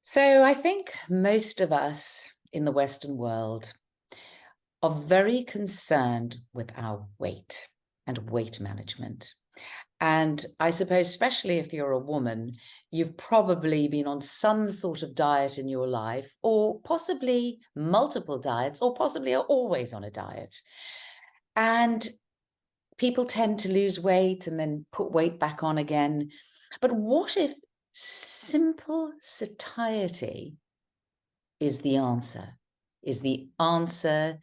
So I think most of us in the Western world are very concerned with our weight and weight management. And I suppose, especially if you're a woman, you've probably been on some sort of diet in your life, or possibly multiple diets, or possibly are always on a diet. And people tend to lose weight and then put weight back on again. But what if simple satiety is the answer, is the answer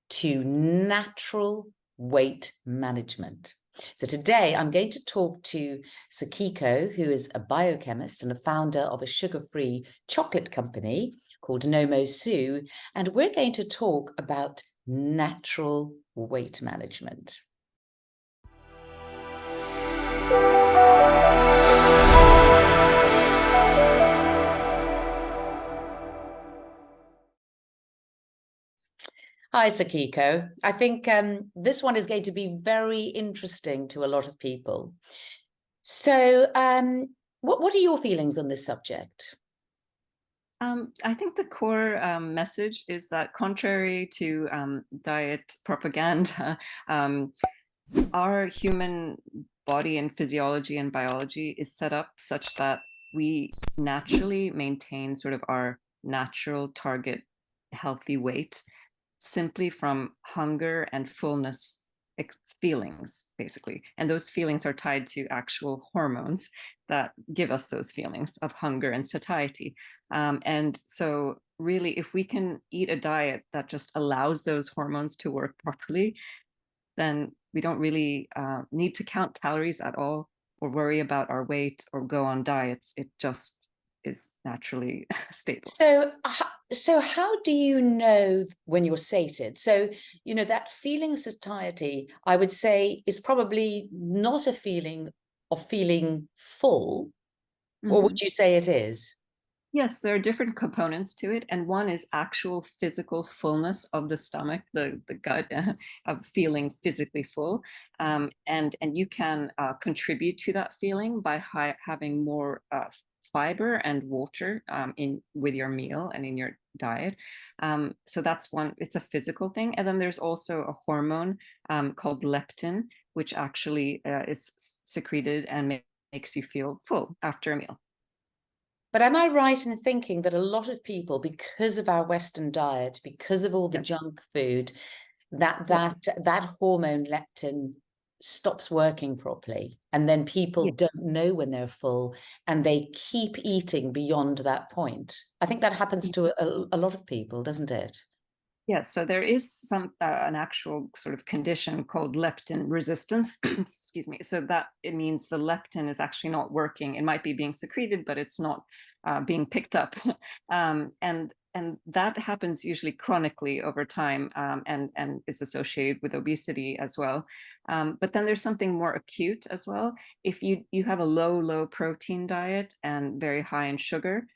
to natural weight management? So today I'm going to talk to Sakiko, who is a biochemist and a founder of a sugar-free chocolate company called Nomo Sue, and we're going to talk about natural weight management. Hi, Sakiko. I think this one is going to be very interesting to a lot of people. So, what are your feelings on this subject? I think the core message is that contrary to diet propaganda, our human body and physiology and biology is set up such that we naturally maintain sort of our natural target healthy weight simply from hunger and fullness feelings, basically. And those feelings are tied to actual hormones that give us those feelings of hunger and satiety. And so, really, if we can eat a diet that just allows those hormones to work properly, then we don't really need to count calories at all or worry about our weight or go on diets. It just is naturally stable. So how do you know when you're sated? So, that feeling of satiety, I would say, is probably not a feeling of feeling full, or Mhm. would you say it is? Yes, there are different components to it, and one is actual physical fullness of the stomach, the gut, of feeling physically full, and you can contribute to that feeling by having more fiber and water in with your meal and in your diet. So that's one. It's a physical thing, and then there's also a hormone called leptin, which actually is secreted and makes you feel full after a meal. But am I right in thinking that a lot of people, because of our Western diet, because of all the Yes. junk food, that that Yes. that hormone leptin stops working properly, and then people don't know when they're full, and they keep eating beyond that point? I think that happens Yeah. to a lot of people, doesn't it? Yes, so there is some an actual sort of condition called leptin resistance. Excuse me. So that it means the leptin is actually not working. It might be being secreted, but it's not being picked up, and that happens usually chronically over time, and is associated with obesity as well. But then there's something more acute as well. If you have a low protein diet and very high in sugar,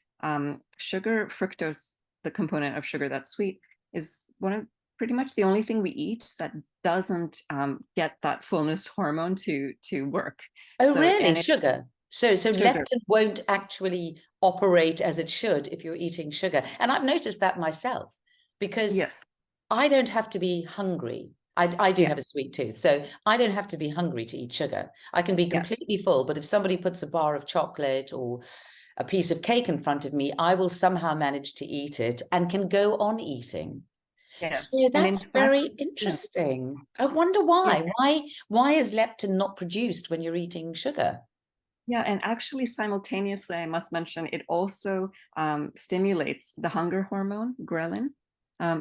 sugar fructose, the component of sugar that's sweet is one of pretty much the only thing we eat that doesn't get that fullness hormone to work. Oh, So, really? and it's Sugar? So sugar. leptin won't actually operate as it should if you're eating sugar. And I've noticed that myself, because Yes. I don't have to be hungry. I do Yeah. have a sweet tooth, so I don't have to be hungry to eat sugar. I can be Yeah. completely full, but if somebody puts a bar of chocolate or a piece of cake in front of me, I will somehow manage to eat it and can go on eating. Yes. So And in that's fact, very yeah. interesting. I wonder Yeah. why. Why is leptin not produced when you're eating sugar? Yeah, and actually simultaneously, I must mention, it also stimulates the hunger hormone, ghrelin.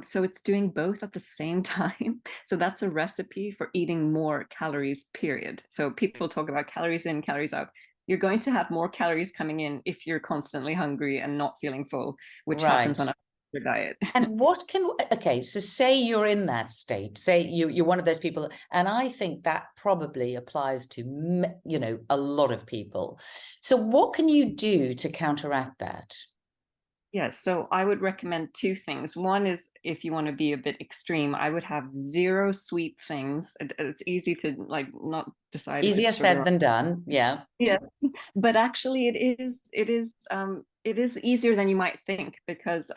So it's doing both at the same time. So that's a recipe for eating more calories, period. So people talk about calories in, calories out. You're going to have more calories coming in if you're constantly hungry and not feeling full, which happens Right. on a diet. And what can, okay, so say you're in that state, say you're one of those people, and I think that probably applies to, a lot of people. So what can you do to counteract that? Yes, so I would recommend two things. One is if you want to be a bit extreme, I would have zero sweet things. It's easy to like not decide if it's Easier sugar said or than done. Yeah. yes, but actually it is easier than you might think because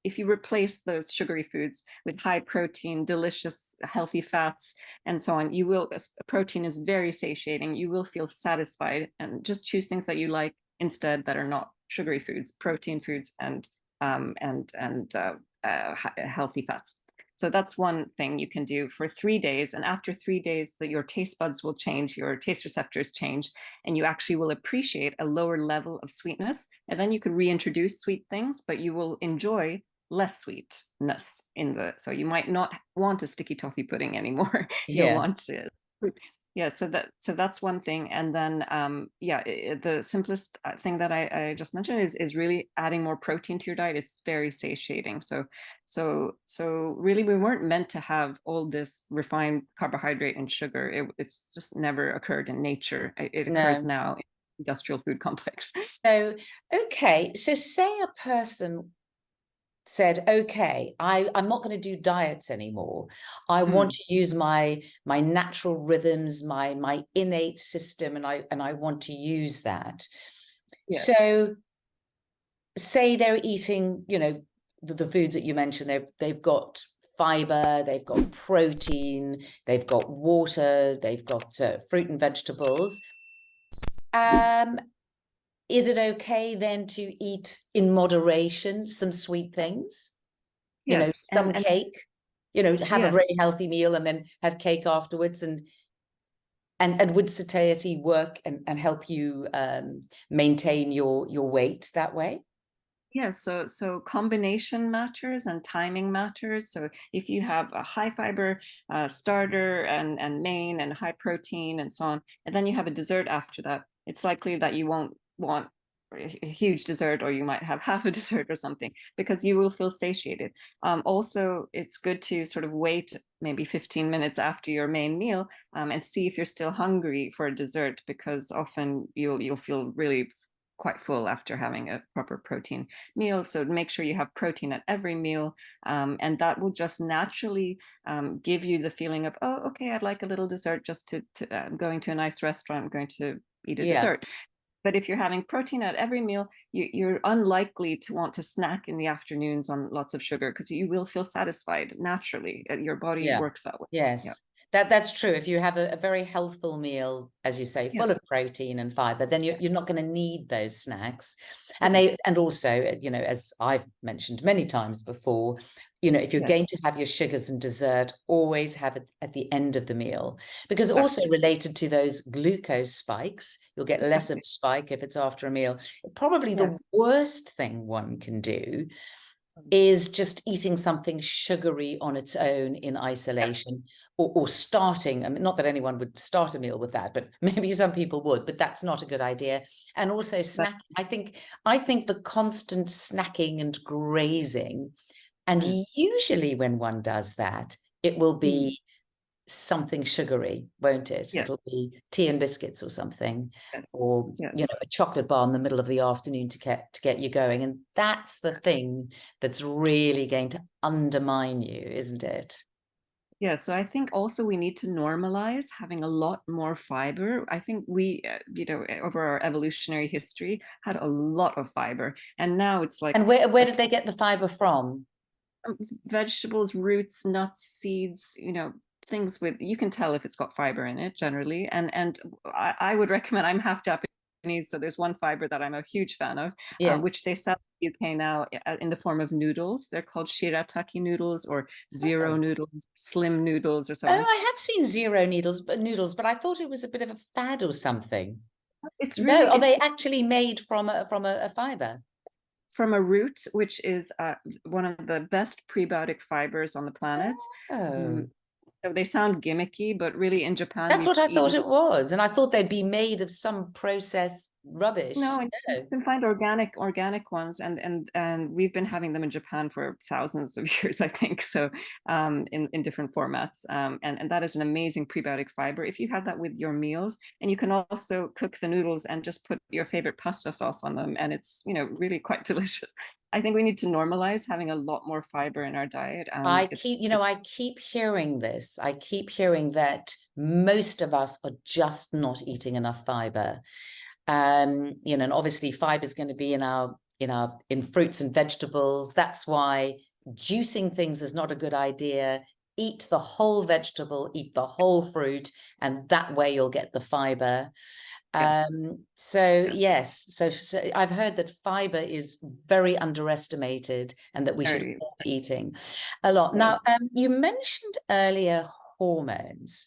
if you replace those sugary foods with high protein, delicious, healthy fats, and so on, you will protein is very satiating. You will feel satisfied, and just choose things that you like instead that are not sugary foods, protein foods, and healthy fats. So that's one thing you can do for 3 days. And after 3 days, your taste buds will change, your taste receptors change, and you actually will appreciate a lower level of sweetness. And then you could reintroduce sweet things, but you will enjoy less sweetness in the, so you might not want a sticky toffee pudding anymore. You'll Yeah. want to, yeah, so that's one thing. And then yeah, the simplest thing that I just mentioned is really adding more protein to your diet. It's very satiating. So really we weren't meant to have all this refined carbohydrate and sugar. It's just never occurred in nature. It occurs No. now in industrial food complex. So, okay. So say a person said, okay, I'm not going to do diets anymore. I want Mm, to use my natural rhythms, my innate system, and I want to use that. yes, So say they're eating, the foods that you mentioned, they've got fiber, they've got protein, they've got water, they've got fruit and vegetables. Um, is it okay then to eat in moderation some sweet things? yes, Some and cake, have a yes. very healthy meal and then have cake afterwards. And would satiety work and help you maintain your weight that way? Yeah, so combination matters and timing matters. So if you have a high fiber starter and main and high protein and so on, and then you have a dessert after that, it's likely that you won't want a huge dessert, or you might have half a dessert or something, because you will feel satiated. Also, it's good to sort of wait maybe 15 minutes after your main meal and see if you're still hungry for a dessert, because often you'll feel really quite full after having a proper protein meal. So make sure you have protein at every meal, and that will just naturally give you the feeling of, oh, okay, I'd like a little dessert just I'm going to a nice restaurant, I'm going to eat a Yeah, dessert. But if you're having protein at every meal, you're unlikely to want to snack in the afternoons on lots of sugar, because you will feel satisfied naturally. Your body yeah, works that way. Yeah. yes. That's true. If you have a very healthful meal, as you say, Yes. full of protein and fiber, then Yeah. you're not going to need those snacks. And Yes. also, as I've mentioned many times before, if you're going Yes. to have your sugars and dessert, always have it at the end of the meal, because also Exactly. related to those glucose spikes, you'll get less of Exactly. a spike if it's after a meal. Probably the Yes. worst thing one can do is just eating something sugary on its own in Yeah. isolation, or starting. I mean, not that anyone would start a meal with that, but maybe some people would, but that's not a good idea. And also That, snacking. I think the constant snacking and grazing, and mm, usually when one does that, it will mm, be something sugary, won't it? yes. It'll be tea and biscuits or something, Yes. or Yes. a chocolate bar in the middle of the afternoon to get you going. And that's the thing that's really going to undermine you, isn't it? Yeah, so I think also we need to normalize having a lot more fiber. I think we, over our evolutionary history, had a lot of fiber, and now it's like And where did they get the fiber from? vegetables, roots, nuts, seeds, things with, you can tell if it's got fiber in it generally. And I would recommend, I'm half Japanese, so there's one fiber that I'm a huge fan of, Yes. which they sell in the UK now in the form of noodles. They're called shirataki noodles, or zero Oh. noodles, slim noodles, or so Oh, on. I have seen zero noodles, but I thought it was a bit of a fad or something. It's No, really, are they it's actually made from a fiber? from a root, which is one of the best prebiotic fibers on the planet. Oh. Mm, so they sound gimmicky, but really in Japan, That's we've what I thought eaten. it was. And I thought they'd be made of some processed No, rubbish. and you No. can find organic ones, and we've been having them in Japan for thousands of years, I think. So, in different formats, and that is an amazing prebiotic fiber. If you have that with your meals, and you can also cook the noodles and just put your favorite pasta sauce on them, and it's really quite delicious. I think we need to normalize having a lot more fiber in our diet. I keep hearing this. I keep hearing that most of us are just not eating enough fiber. And obviously fiber is going to be in fruits and vegetables. That's why juicing things is not a good idea. Eat the whole vegetable, eat the whole fruit, and that way you'll get the fiber. Yeah. So Yes. yes, so I've heard that fiber is very underestimated and that we should Very. all be eating a lot. Now, Yes. you mentioned earlier hormones.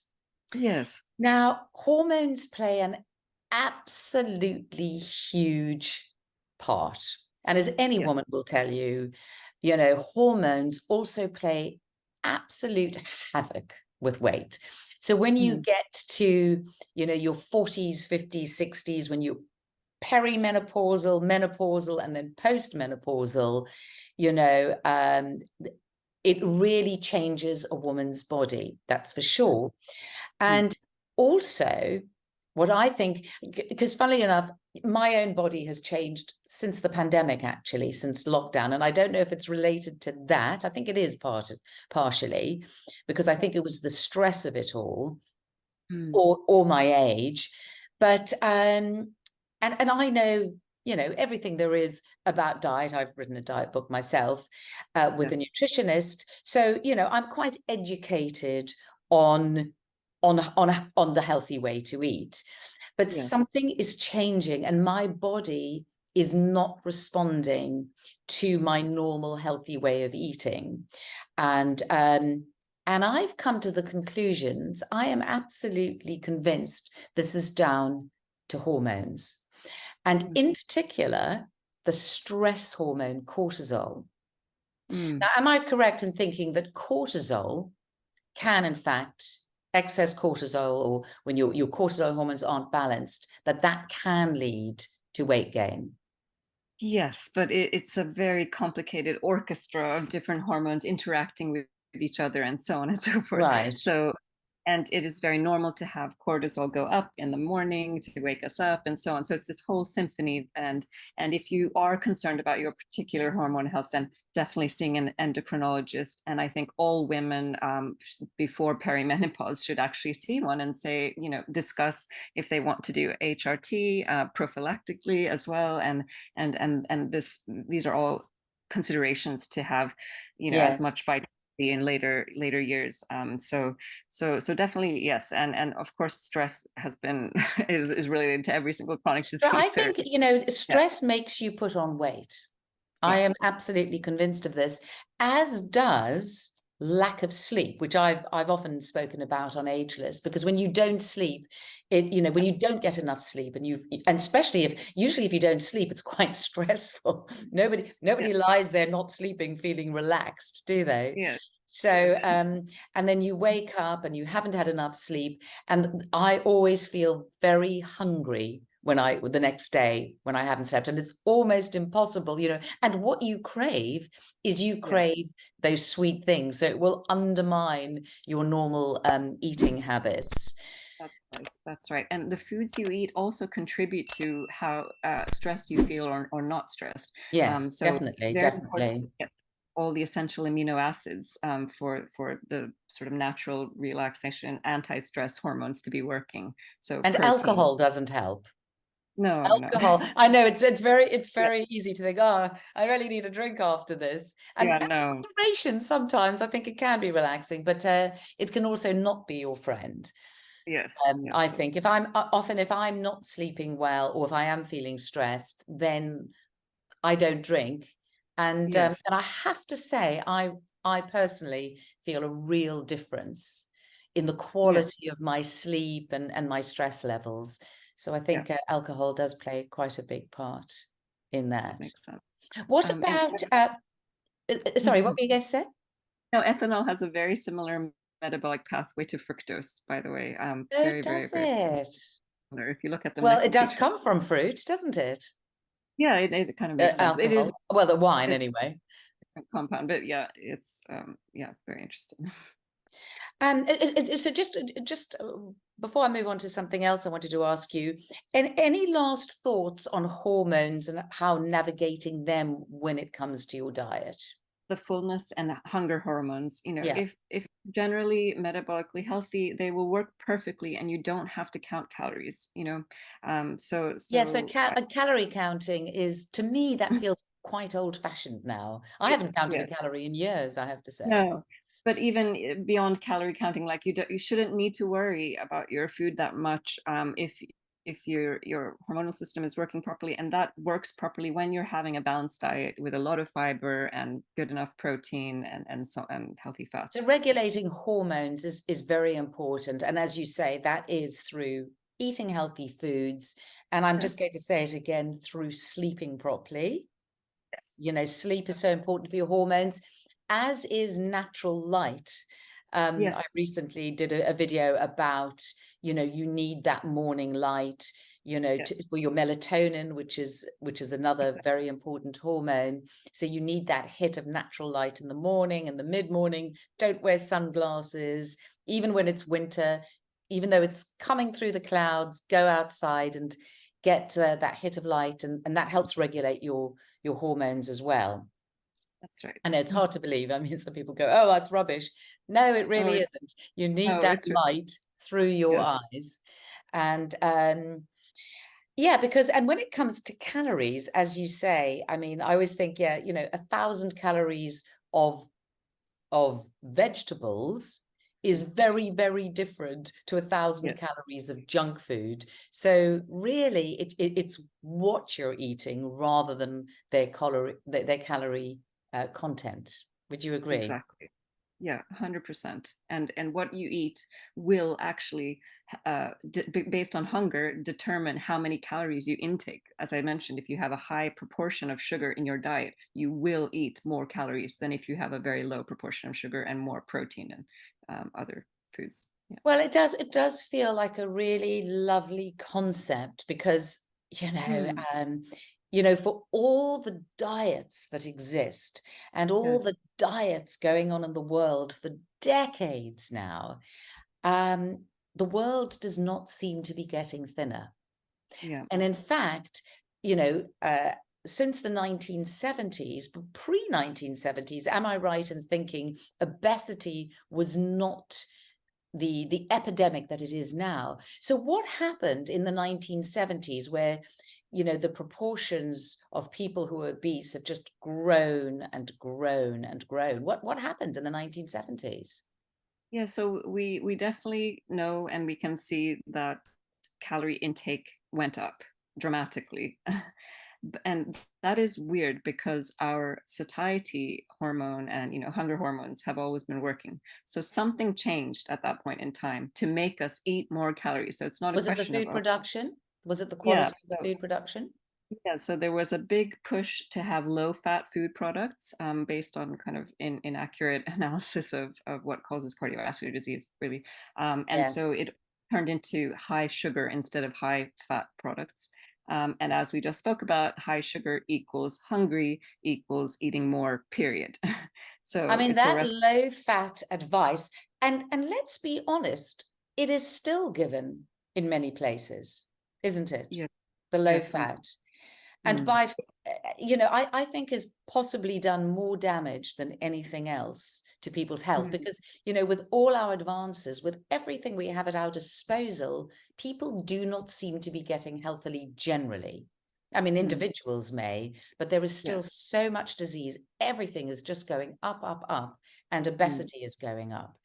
Yes. Now, hormones play an absolutely huge part. And as any Yes. woman will tell you, hormones also play absolute havoc with weight. So when you Mm. get to, your 40s, 50s, 60s, when you're perimenopausal, menopausal, and then postmenopausal, it really changes a woman's body, that's for sure. Mm. And also, what I think, because funnily enough, my own body has changed since the pandemic, actually, since lockdown. And I don't know if it's related to that. I think it is partially, because I think it was the stress of it all, Mm. or my age. But and I know, everything there is about diet. I've written a diet book myself with Yes. a nutritionist. So, I'm quite educated on the healthy way to eat. But Yes. something is changing and my body is not responding to my normal healthy way of eating. And I've come to the conclusions, I am absolutely convinced this is down to hormones. And Mm. in particular, the stress hormone cortisol. Mm. Now, am I correct in thinking that cortisol can, in fact, excess cortisol, or when your cortisol hormones aren't balanced, that can lead to weight gain? Yes, but it's a very complicated orchestra of different hormones interacting with each other and so on and so forth. Right. So, and it is very normal to have cortisol go up in the morning to wake us up and so on. So it's this whole symphony. And if you are concerned about your particular hormone health, then definitely seeing an endocrinologist. And I think all women before perimenopause should actually see one and say, discuss if they want to do HRT prophylactically as well. And these are all considerations to have, as Yes. much vitamin D in later years. So definitely yes, and of course stress has been is related to every single chronic But I disease there. think, Yeah, stress makes you put on weight. I yeah, am absolutely convinced of this, as does lack of sleep, which I've often spoken about on Ageless, because when you don't sleep, when you don't get enough sleep, and especially usually if you don't sleep, it's quite stressful. Nobody yeah, lies there not sleeping, feeling relaxed, do they? yeah, So, and then you wake up and you haven't had enough sleep. And I always feel very hungry the next day when I haven't slept. And it's almost impossible, and what you crave is you yeah. crave those sweet things. So it will undermine your normal eating habits. That's right. That's right. And the foods you eat also contribute to how stressed you feel or not stressed. Yes, So definitely, very important definitely. to get all the essential amino acids for the sort of natural relaxation, anti-stress hormones to be working. So And protein. alcohol doesn't help. No, no. Alcohol. I know it's Yeah, very easy to think, oh, I really need a drink after this. And yeah, in no. moderation, sometimes I think it can be relaxing, but it can also not be your friend. Yes, I yes, think if I'm not sleeping well, or if I am feeling stressed, then I don't drink. And yes, I have to say, I personally feel a real difference in the yeah, quality of my sleep and my stress levels. So I yeah. think alcohol does play quite a big part in That that. makes sense. What And about sorry, what were you going to say? no, ethanol has a very similar metabolic pathway to fructose, by the way. Oh, Very, very, does very it? similar. If you look at them Well, it next to does each other. come from fruit, doesn't it? Yeah, it kind of makes sense. It is Alcohol. Well, the wine a anyway. different compound, but yeah, it's yeah, very interesting. So just before I move on to something else, I wanted to ask you, any last thoughts on hormones and how navigating them when it comes to your diet? The fullness and hunger hormones, Yeah. if generally metabolically healthy, they will work perfectly and you don't have to count calories, so Yeah, so I, calorie counting is, to me, that feels quite old-fashioned now. I yes, haven't counted a yes. calorie in years, I have to say. No, but even beyond calorie counting, like you shouldn't need to worry about your food that much, if your hormonal system is working properly, and that works properly when you're having a balanced diet with a lot of fiber and good enough protein and healthy So fats. regulating hormones is very important, and as you say, that is through eating healthy foods, and I'm Yes, just going to say it again, through sleeping properly. yes, You know, sleep is so important for your hormones, as is natural light. I yes, recently did a video about, you need that morning light, yes, for your melatonin, which is another exactly. very important hormone. So you need that hit of natural light in the morning and the mid-morning. Don't wear sunglasses, even when it's winter, even though it's coming through the clouds, go outside and get that hit of light, and that helps regulate your hormones as well. That's right. I know it's hard to believe. I mean, some people go, "Oh, that's rubbish." No, it Oh, really it's isn't. You need oh, that it's light through your yes, eyes. And yeah, because, and when it comes to calories, as you say, I mean, I always think, yeah, 1,000 calories of vegetables is very, very different to 1,000 yes, calories of junk food. So really, it's what you're eating rather than their calorie content. Would you agree? exactly. Yeah, 100%. And what you eat will actually, based on hunger, determine how many calories you intake. As I mentioned, if you have a high proportion of sugar in your diet, you will eat more calories than if you have a very low proportion of sugar and more protein and other foods. Yeah. Well, it does feel like a really lovely concept because, you know, Mm, um, for all the diets that exist and all yes. the diets going on in the world for decades now, um, the world does not seem to be getting thinner. Yeah. And in fact, you know, uh, since the 1970s, pre-1970s, am I right in thinking obesity was not the epidemic that it is now? So what happened in the 1970s where, the proportions of people who are obese have just grown and grown and grown? What happened in the 1970s? Yeah, so we definitely know and we can see that calorie intake went up dramatically. And that is weird because our satiety hormone and hunger hormones have always been working. So something changed at that point in time to make us eat more calories. So it's not a Was it the question of, food oh, production? Was it the yeah. quality of the food production? Yeah, so there was a big push to have low-fat food products, based on kind of inaccurate analysis of what causes cardiovascular disease, really. And so Yes. it turned into high sugar instead of high fat products. And as we just spoke about, high sugar equals hungry equals eating more, period. I So mean, it's a that rest. low fat advice, and let's be honest, it is still given in many places, isn't it? Yeah, The low yes, and fat. And mm, I think has possibly done more damage than anything else to people's health mm, because, with all our advances, with everything we have at our disposal, people do not seem to be getting healthily generally. I mean, mm, individuals may, but there is still yes, so much disease. Everything is just going up, up, up, and mm, obesity is going up,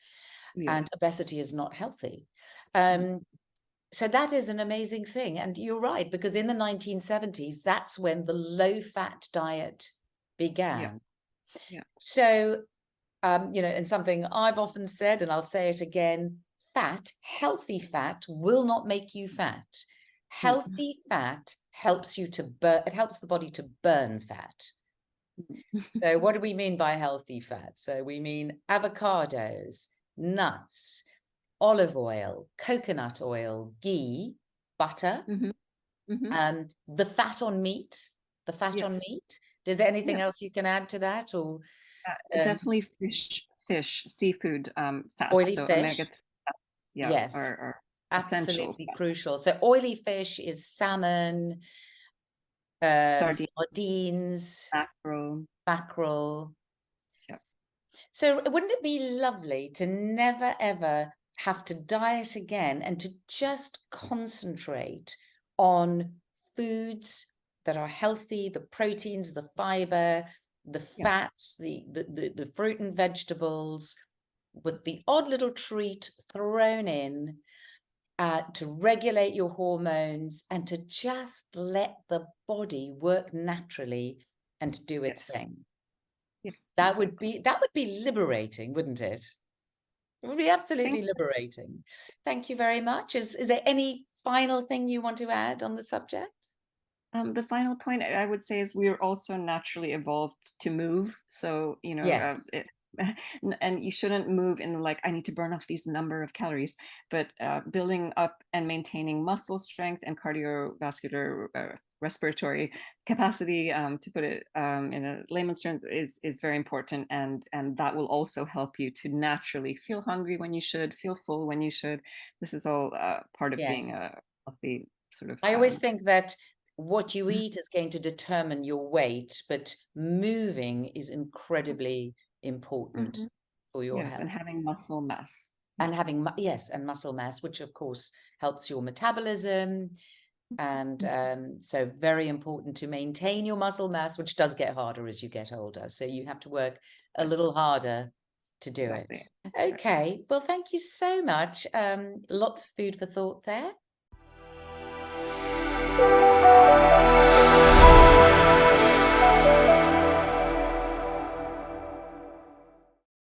and yes, obesity is not healthy. mm, So that is an amazing thing. And you're right, because in the 1970s, that's when the low fat diet yeah, began. yeah, So, and something I've often said, and I'll say it again, healthy fat will not make you fat. mm, Healthy fat helps you to burn, it helps the body to burn fat. So what do we mean by healthy fat? So we mean avocados, nuts, olive oil, coconut oil, ghee, butter, hmm, hmm, the fat on meat, the fat on yes. meat. Is there anything Yeah, else you can add to that? Or yeah, um, definitely fish. fish, seafood, fats. Oily So fish, omega-3 fats, yeah, yes, are essential. absolutely crucial. So oily fish is salmon, Sardine, sardines, mackerel, mackerel. yeah, So wouldn't it be lovely to never ever have to diet again and to just concentrate on foods that are healthy, the proteins, the fiber, the yeah, fats, the fruit and vegetables, with the odd little treat thrown in to regulate your hormones and to just let the body work naturally and to do its yes, thing. yeah, That would exactly. be liberating, wouldn't it? It would be Thank absolutely liberating. Thank you very much. Is there any final thing you want to add on the subject? The final point I would say is we're also naturally evolved to move. So, Yes. and you shouldn't move in like, I need to burn off these number of calories, but building up and maintaining muscle strength and cardiovascular respiratory capacity, to put it in a layman's term, is very important. And that will also help you to naturally feel hungry when you should, feel full when you should. This is all part of being Yes. a healthy sort of I always think that what you eat is going to determine your weight, but moving is incredibly important Mhm. for your Yes, health. and having muscle mass. Yeah. And having, yes, and muscle mass, which of course helps your metabolism. And Mhm. so very important to maintain your muscle mass, which does get harder as you get older. So you have to work a Yes, little harder to do it. exactly. Right. Okay, well, thank you so much. Lots of food for thought there.